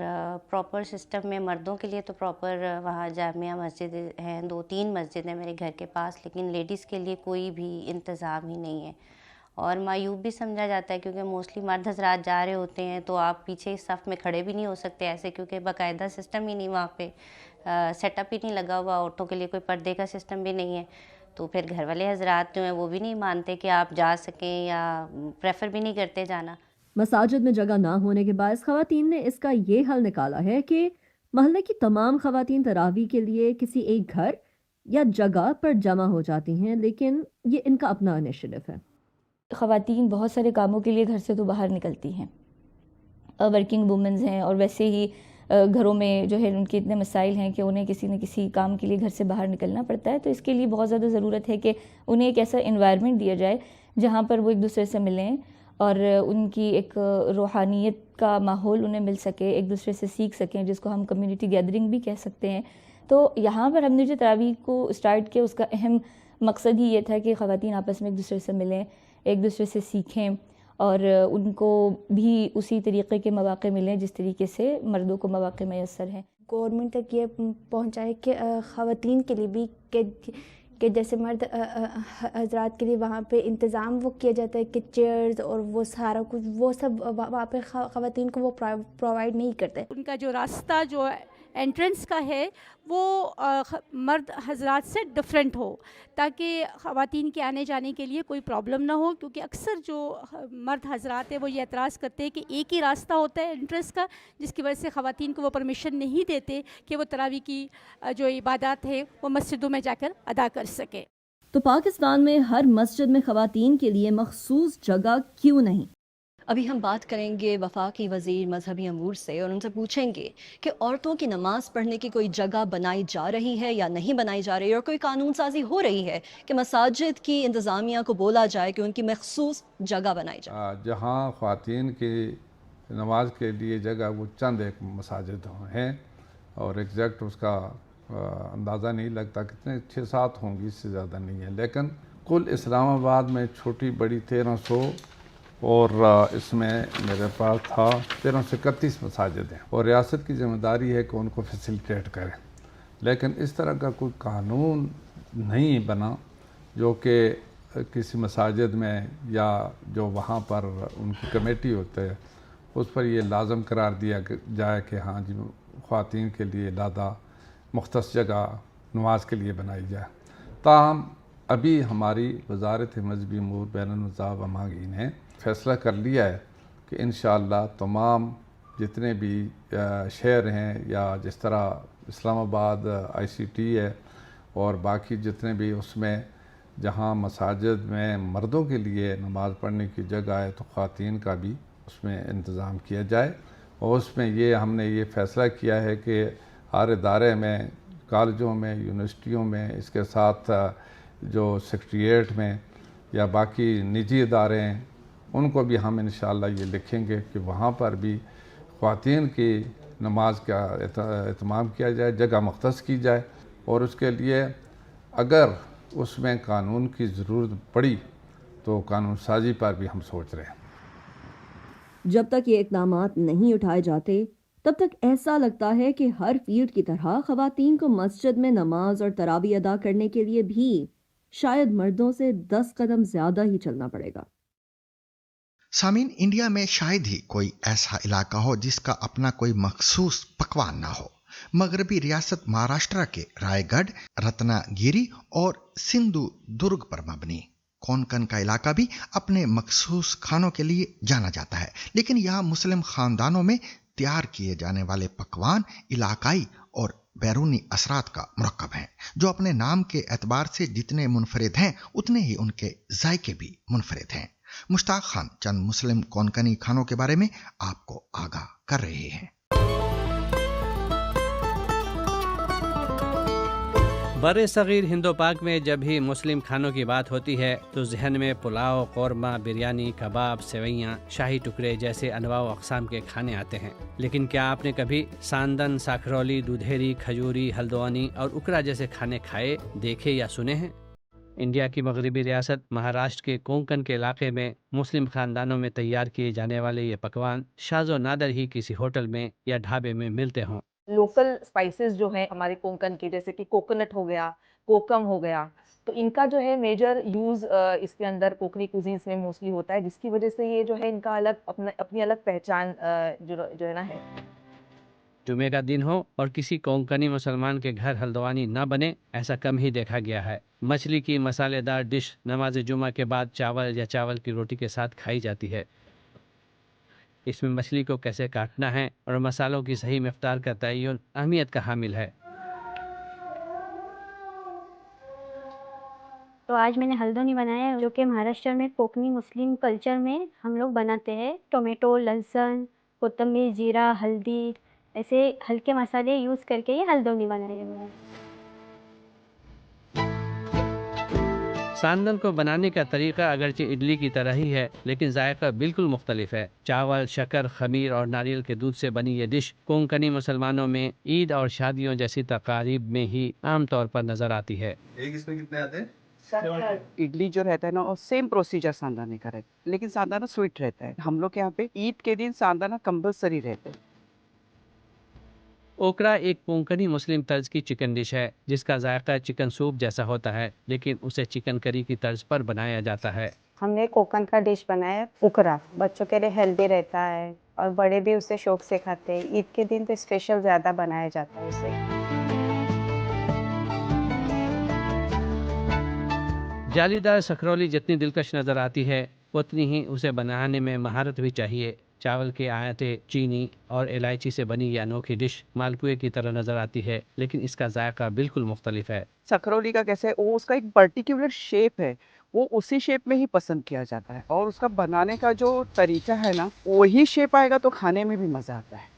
प्रॉपर सिस्टम में मर्दों के लिए तो प्रॉपर वहाँ जामिया मस्जिद हैं, 2-3 मस्जिद हैं मेरे घर के पास, लेकिन लेडीज़ के लिए कोई भी इंतज़ाम ही नहीं है। और मायूब भी समझा जाता है क्योंकि मोस्टली मर्द हजरात जा रहे होते हैं, तो आप पीछे इस सफ़ में खड़े भी नहीं हो सकते ऐसे, क्योंकि बाकायदा सिस्टम ही नहीं वहाँ पे, सेटअप ही नहीं लगा हुआ, औरतों के लिए कोई पर्दे का सिस्टम भी नहीं है। तो फिर घर वाले हजरात जो हैं वो भी नहीं मानते कि आप जा सकें, या प्रेफर भी नहीं करते जाना। मसाजिद में जगह ना होने के बायस ख़वातीन ने इसका ये हल निकाला है कि महल्ले की तमाम ख़वातीन तरावी के लिए किसी एक घर या जगह पर जमा हो जाती हैं, लेकिन ये इनका अपना इनिशिएटिव है। ख़वातीन बहुत सारे कामों के लिए घर से तो बाहर निकलती हैं, वर्किंग वुमेंस हैं, और वैसे ही घरों में जो है उनके इतने मसाइल हैं कि उन्हें किसी न किसी काम के लिए घर से बाहर निकलना पड़ता है। तो इसके लिए बहुत ज़्यादा ज़रूरत है कि उन्हें एक ऐसा इन्वायरमेंट दिया जाए जहाँ पर वो एक दूसरे से मिलें, और उनकी एक रूहानियत का माहौल उन्हें मिल सके, एक दूसरे से सीख सकें, जिसको हम कम्युनिटी गैदरिंग भी कह सकते हैं। तो यहाँ पर हमने जो तरावी को स्टार्ट किया, उसका अहम मकसद ही ये था कि ख़वातीन आपस में एक दूसरे से मिलें, एक दूसरे से सीखें, और उनको भी उसी तरीक़े के मौक़े मिलें जिस तरीके से मर्दों को मौक़े मैसर हैं। गवर्नमेंट तक ये पहुँचाए कि ख़वातीन के लिए भी कि जैसे मर्द हजरात के लिए वहाँ पे इंतज़ाम वो किया जाता है कि चेयर्स और वो सारा कुछ, वो सब वहाँ पे ख़वातीन को वो प्रोवाइड नहीं करते। उनका जो रास्ता जो एंट्रेंस का है वो मर्द हजरात से डिफरेंट हो, ताकि ख़वातीन के आने जाने के लिए कोई प्रॉब्लम ना हो, क्योंकि अक्सर जो मर्द हजरात है वो ये एतराज़ करते हैं कि एक ही रास्ता होता है एंट्रेंस का, जिसकी वजह से ख़वातीन को वो परमिशन नहीं देते कि वो तरावी की जो इबादत है वो मस्जिदों में जाकर अदा कर सके। तो पाकिस्तान में हर मस्जिद में ख़वातीन के लिए मखसूस जगह क्यों नहीं? ابھی ہم بات کریں گے وفاقی وزیر مذہبی امور سے اور ان سے پوچھیں گے کہ عورتوں کی نماز پڑھنے کی کوئی جگہ بنائی جا رہی ہے یا نہیں بنائی جا رہی ہے، اور کوئی قانون سازی ہو رہی ہے کہ مساجد کی انتظامیہ کو بولا جائے کہ ان کی مخصوص جگہ بنائی جائے۔ جہاں خواتین کی نماز کے لیے جگہ وہ چند ایک مساجد ہیں اور ایگزیکٹ اس کا اندازہ نہیں لگتا، کتنے 6-7 ہوں گی، اس سے زیادہ نہیں ہے، لیکن کل اسلام آباد میں چھوٹی بڑی 1300 اور اس میں میرے پاس تھا 1331 مساجد ہیں، اور ریاست کی ذمہ داری ہے کہ ان کو فیسیلیٹیٹ کرے، لیکن اس طرح کا کوئی قانون نہیں بنا جو کہ کسی مساجد میں یا جو وہاں پر ان کی کمیٹی ہوتے ہے اس پر یہ لازم قرار دیا جائے کہ ہاں جی خواتین کے لیے علیحدہ مختص جگہ نماز کے لیے بنائی جائے۔ تاہم ابھی ہماری وزارت مذہبی امور بین النظام و ماہرین نے فیصلہ کر لیا ہے کہ انشاءاللہ تمام جتنے بھی شہر ہیں یا جس طرح اسلام آباد ICT ہے اور باقی جتنے بھی اس میں جہاں مساجد میں مردوں کے لیے نماز پڑھنے کی جگہ ہے تو خواتین کا بھی اس میں انتظام کیا جائے، اور اس میں یہ ہم نے یہ فیصلہ کیا ہے کہ ہر ادارے میں، کالجوں میں، یونیورسٹیوں میں، اس کے ساتھ جو سیکریٹریٹ میں یا باقی نجی ادارے ہیں ان کو بھی ہم انشاءاللہ یہ لکھیں گے کہ وہاں پر بھی خواتین کی نماز کا اہتمام کیا جائے، جگہ مختص کی جائے، اور اس کے لیے اگر اس میں قانون کی ضرورت پڑی تو قانون سازی پر بھی ہم سوچ رہے ہیں۔ جب تک یہ اقدامات نہیں اٹھائے جاتے تب تک ایسا لگتا ہے کہ ہر فیلڈ کی طرح خواتین کو مسجد میں نماز اور تراویح ادا کرنے کے لیے بھی شاید مردوں سے 10 قدم زیادہ ہی چلنا پڑے گا۔ سامعین، انڈیا میں شاید ہی کوئی ایسا علاقہ ہو جس کا اپنا کوئی مخصوص پکوان نہ ہو۔ مغربی ریاست مہاراشٹرا کے رائے گڑھ، رتنا گیری اور سندھو درگ پر مبنی کونکن کا علاقہ بھی اپنے مخصوص کھانوں کے لیے جانا جاتا ہے، لیکن یہاں مسلم خاندانوں میں تیار کیے جانے والے پکوان علاقائی اور بیرونی اثرات کا مرکب ہیں، جو اپنے نام کے اعتبار سے جتنے منفرد ہیں اتنے ہی ان کے ذائقے بھی منفرد ہیں۔ مشتاق خان چند مسلم کونکنی کھانوں کے بارے میں آپ کو آگاہ کر رہے ہیں۔ بر صغیر ہند و پاک میں جب بھی مسلم کھانوں کی بات ہوتی ہے تو ذہن میں پلاؤ، قورمہ، بریانی، کباب، سیویاں، شاہی ٹکڑے جیسے انواع و اقسام کے کھانے آتے ہیں، لیکن کیا آپ نے کبھی ساندن، ساکھرولی، دودھیری، کھجوری، ہلدوانی اور اکرا جیسے کھانے کھائے، دیکھے یا سنے ہیں؟ انڈیا کی مغربی ریاست مہاراشٹر کے کونکن کے علاقے میں مسلم خاندانوں میں تیار کیے جانے والے یہ پکوان شاذ و نادر ہی کسی ہوٹل میں یا ڈھابے میں ملتے ہوں۔ لوکل اسپائسز جو ہیں ہمارے کونکن کے، جیسے کہ کوکونٹ ہو گیا، کوکم ہو گیا، تو ان کا جو ہے میجر یوز اس کے اندر کوکنی کوزینس میں موسٹلی ہوتا ہے، جس کی وجہ سے یہ جو ہے ان کا الگ اپنی الگ پہچان جو ہے نا ہے۔ جمعے کا دن ہو اور کسی کونکنی مسلمان کے گھر ہلدوانی نہ بنے، ایسا کم ہی دیکھا گیا ہے۔ مچھلی کی مسالے دار ڈش نماز جمعہ کے بعد چاول یا چاول کی روٹی کے ساتھ کھائی جاتی ہے۔ اس میں مچھلی کو کیسے کاٹنا ہے اور مسالوں کی صحیح مقدار کا تعین اہمیت کا حامل ہے۔ تو آج میں نے ہلدونی بنایا ہے، جو کہ مہاراشٹر میں کوکنی مسلم کلچر میں ہم لوگ بناتے ہیں۔ ٹومیٹو، لہسن، کوتمیر، جیرا، ہلدی، ایسے ہلکے مسالے یوز کر کے یہ ہلدونی بنایا ہے۔ ساندن کو بنانے کا طریقہ اگرچہ اڈلی کی طرح ہی ہے، لیکن ذائقہ بالکل مختلف ہے۔ چاول، شکر، خمیر اور ناریل کے دودھ سے بنی یہ ڈش کونکنی مسلمانوں میں عید اور شادیوں جیسی تقاریب میں ہی عام طور پر نظر آتی ہے۔ ایک اس میں کتنے آتے ہیں؟ اڈلی جو رہتا ہے نا، اور سیم پروسیجر ساندانے کا رہتا ہے، لیکن ساندانا سویٹ رہتا ہے۔ ہم لوگ کے یہاں پہ عید کے دن ساندانا کمپلسری رہتا ہے۔ اوکرا ایک کونکنی مسلم طرز کی چکن ڈش ہے جس کا ذائقہ چکن سوپ جیسا ہوتا ہے، لیکن اسے چکن کری کی طرز پر بنایا جاتا ہے۔ ہم نے کوکن کا ڈش بنایا اوکرا، بچوں کے لیے ہیلدی رہتا ہے اور بڑے بھی اسے شوق سے کھاتے ہیں۔ عید کے دن تو اسپیشل زیادہ بنایا جاتا ہے اسے۔ جالی دار سکھرولی جتنی دلکش نظر آتی ہے اتنی ہی اسے بنانے میں مہارت بھی چاہیے۔ چاول کے آٹے، چینی اور الائچی سے بنی یہ انوکھی ڈش مالپوئے کی طرح نظر آتی ہے، لیکن اس کا ذائقہ بالکل مختلف ہے۔ سکھرولی کا کیسے ہے، وہ اس کا ایک پرٹیکولر شیپ ہے، वो उसी शेप में ही पसंद किया जाता है और उसका बनाने का जो तरीका है ना, वही शेप आएगा तो खाने में भी मज़ा आता है।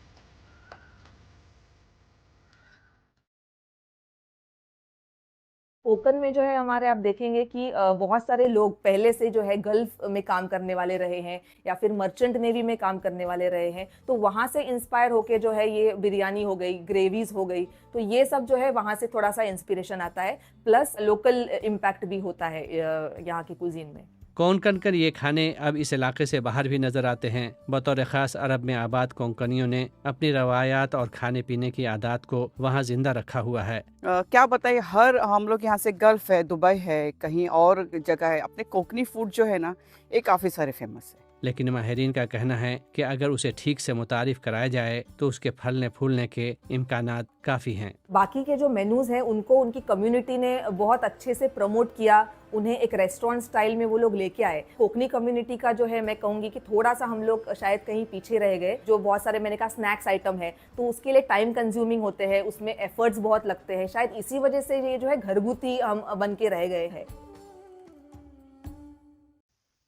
कोकन में जो है हमारे आप देखेंगे कि बहुत सारे लोग पहले से जो है गल्फ में काम करने वाले रहे हैं या फिर मर्चेंट नेवी में काम करने वाले रहे हैं, तो वहाँ से इंस्पायर होके जो है ये बिरयानी हो गई, ग्रेवीज हो गई, तो ये सब जो है वहाँ से थोड़ा सा इंस्पिरेशन आता है, प्लस लोकल इम्पैक्ट भी होता है यहाँ की कुजीन में। कोंकण कर ये खाने अब इस इलाके से बाहर भी नजर आते हैं। बतौर ख़ास अरब में आबाद कोंकणियों ने अपनी रवायात और खाने पीने की आदत को वहाँ जिंदा रखा हुआ है। क्या बताइए, हर हम लोग यहाँ से गल्फ है, दुबई है, कहीं और जगह है, अपने कोकनी फूड जो है ना, ये काफ़ी सारे फेमस है। लेकिन माहिरीन का कहना है कि अगर उसे ठीक से मुतारिफ कराया जाए तो उसके फलने फूलने के इम्कानात काफ़ी हैं। बाकी के जो मेनूज़ हैं उनको उनकी कम्युनिटी ने बहुत अच्छे से प्रमोट किया, उन्हें एक रेस्टोरेंट स्टाइल में वो लोग लेके आए। कोकनी कम्युनिटी का जो है मैं कहूँगी कि थोड़ा सा हम लोग शायद कहीं पीछे रह गए। जो बहुत सारे मैंने कहा स्नैक्स आइटम है तो उसके लिए टाइम कंज्यूमिंग होते हैं, उसमें एफर्ट्स बहुत लगते हैं, शायद इसी वजह से ये जो है घरगुती हम बन के रह गए हैं।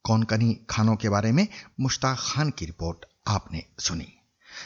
कोंकणी खानों के बारे में मुश्ताक खान की रिपोर्ट आपने सुनी।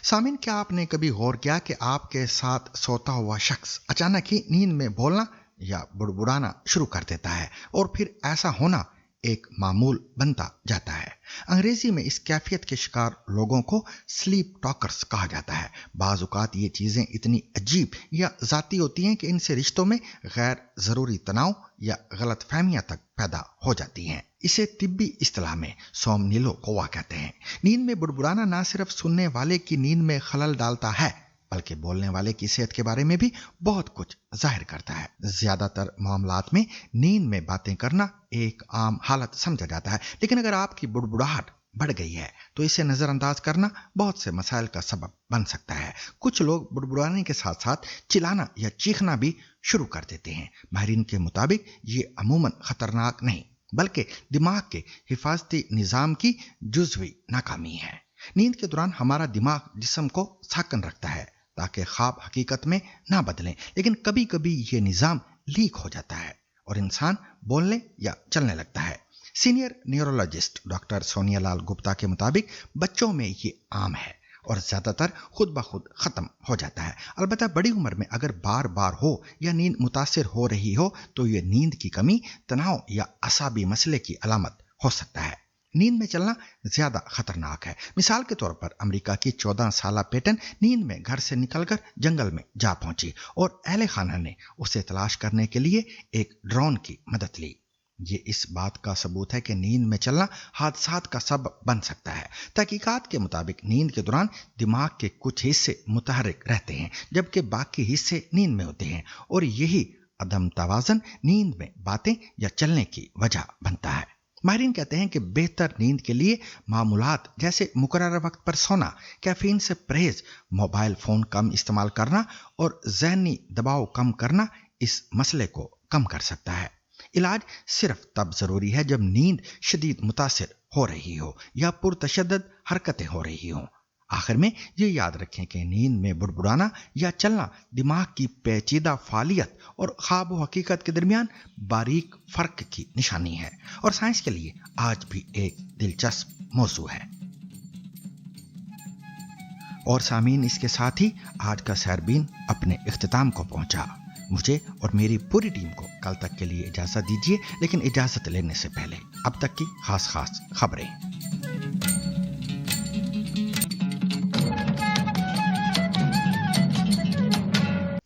सामिन, क्या आपने कभी गौर किया कि आपके साथ सोता हुआ शख्स अचानक ही नींद में बोलना या बुड़बुड़ाना शुरू कर देता है और फिर ऐसा होना एक मामूल बनता जाता है। अंग्रेजी में इस कैफियत के शिकार लोगों को स्लीप टॉकर्स कहा जाता है। बाज़ औक़ात ये चीज़ें इतनी अजीब या ज़ाती होती हैं कि इनसे रिश्तों में गैर ज़रूरी तनाव या गलत फहमियाँ तक पैदा हो जाती हैं। इसे तिब्बी इस्तिलाह में सोमनिलो कोवा कहते हैं। नींद में बुड़बुड़ाना ना सिर्फ सुनने वाले की नींद में खलल डालता है बल्कि बोलने वाले की सेहत के बारे में भी बहुत कुछ जाहिर करता है। ज्यादातर मामलात में नींद में बातें करना एक आम हालत समझा जाता है, लेकिन अगर आपकी बुड़बुड़ाहट बढ़ गई है तो इसे नज़रअंदाज करना बहुत से मसाइल का सबब बन सकता है। कुछ लोग बुड़बुड़ाने के साथ साथ चिल्लाना या चीखना भी शुरू कर देते हैं। माहिरीन के मुताबिक ये अमूमन खतरनाक नहीं बल्कि दिमाग के हिफाजती निज़ाम की जुज़वी नाकामी है। नींद के दौरान हमारा दिमाग जिस्म को साकन रखता है ताकि ख्वाब हकीकत में ना बदलें, लेकिन कभी कभी ये निज़ाम लीक हो जाता है और इंसान बोलने या चलने लगता है। Senior neurologist doctor Sonia Lal Gupta के मुताबिक बच्चों में ये आम है और ज़्यादातर खुद ब खुद ख़त्म हो जाता है। अलबत्ता बड़ी उम्र में अगर बार बार हो या नींद मुतासिर हो रही हो तो ये नींद की कमी, तनाव या असाबी मसले की अलामत हो सकता है। नींद में चलना ज्यादा खतरनाक है। मिसाल के तौर पर अमेरिका की 14 साला पेटन नींद में घर से निकलकर जंगल में जा पहुंची और अहले खाना ने उसे तलाश करने के लिए एक ड्रोन की मदद ली। ये इस बात का सबूत है कि नींद में चलना हादसात का सबब बन सकता है। तहकीकात के मुताबिक नींद के दौरान दिमाग के कुछ हिस्से मुतहर्रिक रहते हैं जबकि बाकी हिस्से नींद में होते हैं और यही अदम तवाज़न नींद में बातें या चलने की वजह बनता है। माहिरीन कहते हैं कि बेहतर नींद के लिए मामूलात जैसे मुकर्रर वक्त पर सोना, कैफीन से परहेज, मोबाइल फ़ोन कम इस्तेमाल करना और ज़हनी दबाव कम करना इस मसले को कम कर सकता है। इलाज सिर्फ तब ज़रूरी है जब नींद शदीद मुतासिर हो रही हो या पुरतशद्दद हरकतें हो रही हों। आखिर में ये याद रखें कि नींद में बुड़बुड़ाना या चलना दिमाग की पेचीदा फालियत और ख्वाब व हकीकत के दरमियान बारीक फ़र्क की निशानी है और साइंस के लिए आज भी एक दिलचस्प मौजू है। और सामीन, इसके साथ ही आज का सैरबीन अपने इख्तिताम को पहुंचा। मुझे और मेरी पूरी टीम को कल तक के लिए इजाज़त दीजिए, लेकिन इजाज़त लेने से पहले अब तक की खास खबरें।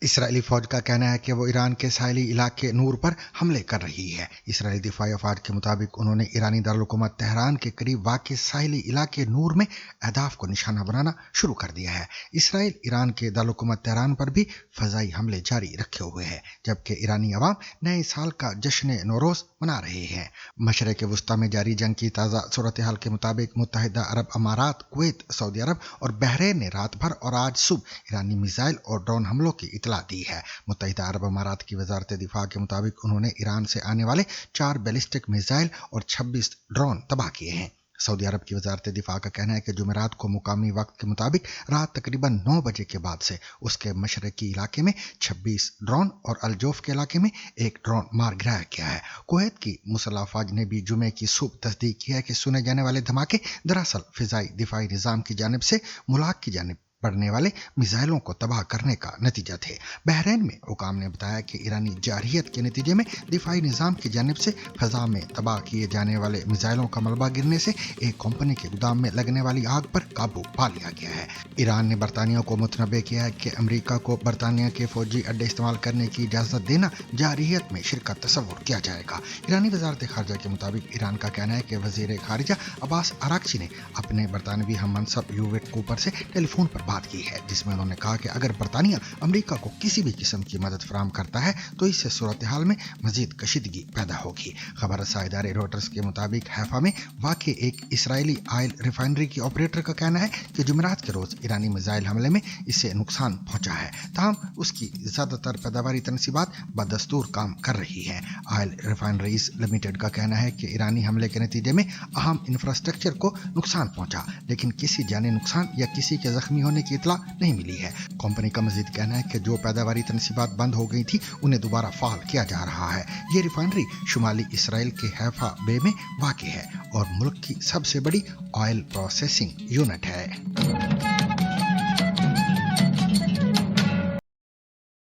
इसराइली फौज का कहना है कि वो ईरान के साहिली इलाके नूर पर हमले कर रही है। इसराइली दिफाई अफवाज के मुताबिक उन्होंने ईरानी दारुल-हुकूमत तेहरान के करीब वाक़ साहिली इलाके नूर में अहदाफ को निशाना बनाना शुरू कर दिया है। इसराइल ईरान के दारुल-हुकूमत तेहरान पर भी फ़ज़ाई हमले जारी रखे हुए हैं, जबकि ईरानी अवाम नए साल का जश्न नौरोज़ मना रहे हैं। मशरिक़ वस्ता में जारी जंग की ताज़ा सूरत हाल के मुताबिक मुत्तहिदा अरब अमारात, कुवैत, सऊदी अरब और बहरीन ने रात भर और आज सुबह ईरानी मिसाइल और ड्रोन हमलों की इतला दी है। मुत्तहिदा अरब अमारात की वजारत दिफा के मुताबिक उन्होंने ईरान से आने वाले 4 बैलिस्टिक मिसाइल और 26 ड्रोन तबाह किए हैं। सऊदी अरब की वजारत दिफा का कहना है कि जुमेरात को मुकामी वक्त के मुताबिक रात तकरीबन 9 बजे के बाद से उसके मशरकी इलाके में 26 ड्रोन और अलजोफ के इलाके में 1 ड्रोन मार गिराया गया है। कुवैत की मुसल्लह अफवाज ने भी जुमे की सुबह तस्दीक किया है कि सुने जाने वाले धमाके दरअसल फिजाई दिफाई निज़ाम की जानिब से मुलाक की जानिब पड़ने वाले मिसाइलों को तबाह करने का नतीजा थे। बहरीन में हुकाम ने बताया कि ईरानी जारहियत के नतीजे में दिफाई निज़ाम की जानिब से फ़ज़ा में तबाह किए जाने वाले मिसाइलों का मलबा गिरने से एक कंपनी के गोदाम में लगने वाली आग पर काबू पा लिया गया है। ईरान ने बरतानिया को मुतनबे किया है कि अमरीका को बरतानिया के फौजी अड्डे इस्तेमाल करने की इजाज़त देना जारहियत में शिरकत तस्वुर किया जाएगा। ईरानी वजारत खारजा के मुताबिक ईरान का कहना है कि वज़ीर खारजा अब्बास अराक्ची ने अपने बरतानवी हम मनसब यूवेट कूपर से टेलीफोन पर बात की है, जिसमें उन्होंने कहा कि अगर बरतानिया अमेरिका को किसी भी किस्म की मदद फराहम करता है तो इससे सूरत हाल में मजीद कशीदगी पैदा होगी। खबर रसा इदारे रॉयटर्स के मुताबिक हैफा में वाक़ एक इसराइली ऑयल रिफाइनरी की ऑपरेटर का कहना है कि जुमेरात के रोज ईरानी मिसाइल हमले में इससे नुकसान पहुंचा है, ताहम उसकी ज्यादातर पैदावारी तनसीबात बदस्तूर काम कर रही है। ऑयल रिफाइनरीज लिमिटेड का कहना है कि ईरानी हमले के नतीजे में अहम इंफ्रास्ट्रक्चर को नुकसान पहुंचा, लेकिन किसी जानी नुकसान या किसी के जख्मी होने की इतला नहीं मिली है। कंपनी का मजीद कहना है कि जो पैदावारी तनसीबात बंद हो गई थी उन्हें दोबारा फाल किया जा रहा है। ये रिफाइनरी शुमाली इसराइल के हैफा बे में वाक़ है और मुल्क की सबसे बड़ी ऑयल प्रोसेसिंग यूनिट है।